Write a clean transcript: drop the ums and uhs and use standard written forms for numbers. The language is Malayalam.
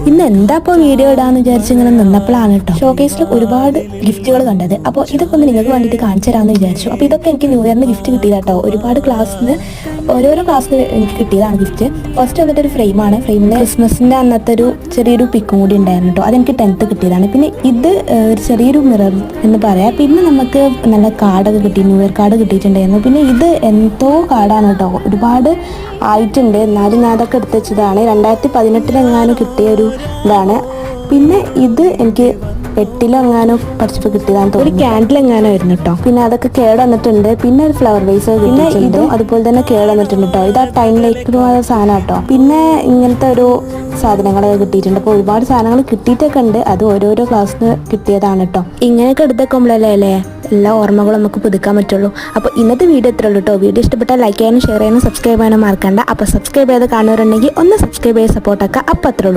ഇന്ന് എന്താ ഇപ്പോൾ വീഡിയോ ഇടാന്ന് വിചാരിച്ച് ഇങ്ങനെ നിന്നപ്പോഴാണ് കേട്ടോ ഷോക്കേസിൽ ഒരുപാട് ഗിഫ്റ്റുകൾ കണ്ടത്. അപ്പോൾ ഇതൊക്കെ ഒന്ന് നിങ്ങൾക്ക് വേണ്ടിയിട്ട് കാണിച്ചു തരാമെന്ന് വിചാരിച്ചു. അപ്പോൾ ഇതൊക്കെ എനിക്ക് ന്യൂ ഇയറിന് ഗിഫ്റ്റ് കിട്ടിയതാട്ടോ. ഒരുപാട് ക്ലാസ്സിന് ഓരോരോ ക്ലാസ്സിന് എനിക്ക് കിട്ടിയതാണ് ഗിഫ്റ്റ്. ഫസ്റ്റ് വന്നിട്ട് ഒരു ഫ്രെയിമാണ്. ഫ്രെയിമിൽ ക്രിസ്മസിൻ്റെ അന്നത്തെ ഒരു ചെറിയൊരു പിക്കും കൂടി ഉണ്ടായിരുന്നു കേട്ടോ. അതെനിക്ക് 10th കിട്ടിയതാണ്. പിന്നെ ഇത് ഒരു ചെറിയൊരു മിറർ എന്ന് പറയാം. പിന്നെ നമുക്ക് നല്ല കാർഡൊക്കെ കിട്ടി, ന്യൂ ഇയർ കാർഡ് കിട്ടിയിട്ടുണ്ടായിരുന്നു. പിന്നെ ഇത് എന്തോ കാർഡാണ് കേട്ടോ, ഒരുപാട് ആയിട്ടുണ്ട്. എന്നാലും ഞാൻ അതൊക്കെ എടുത്ത് വെച്ചതാണ്. 2018 കിട്ടിയ ഒരു ഇതാണ്. പിന്നെ ഇത് എനിക്ക് 8 പഠിച്ചപ്പോൾ കിട്ടിയതാണ്. ഒരു ക്യാൻഡിൽ ആയിരുന്നു കേട്ടോ. പിന്നെ അതൊക്കെ കേട് വന്നിട്ടുണ്ട്. പിന്നെ ഒരു ഫ്ലവർ വേസ്, പിന്നെ ഇതും അതുപോലെ തന്നെ കേട് വന്നിട്ടുണ്ട് കേട്ടോ. ഇത് ആ ടൈം ലൈറ്റ് സാധനം കേട്ടോ. പിന്നെ ഇങ്ങനത്തെ ഒരു സാധനങ്ങളൊക്കെ കിട്ടിയിട്ടുണ്ട്. അപ്പോൾ ഒരുപാട് സാധനങ്ങൾ കിട്ടിയിട്ടൊക്കെ ഉണ്ട്. അത് ഓരോരോ ക്ലാസ്സിന് കിട്ടിയതാണ് കേട്ടോ. ഇങ്ങനെയൊക്കെ എടുത്തേക്കുമ്പോഴല്ലേ അല്ലേ എല്ലാ ഓർമ്മകളും നമുക്ക് പുതുക്കാൻ പറ്റുള്ളൂ. അപ്പോൾ ഇന്നത്തെ വീഡിയോ ഇത്രേ ഉള്ളൂ കേട്ടോ. വീഡിയോ ഇഷ്ടപ്പെട്ടാൽ ലൈക്ക് ചെയ്യാനും ഷെയർ ചെയ്യാനും സബ്സ്ക്രൈബ് ചെയ്യാനും മറക്കണ്ട. അപ്പോൾ സബ്സ്ക്രൈബ് ചെയ്ത് കാണുന്നവരുണ്ടെങ്കിൽ ഒന്ന് സബ്സ്ക്രൈബ് ചെയ്ത് സപ്പോർട്ടാക്കുക. അപ്പോൾ അത്രേ ഉള്ളൂ.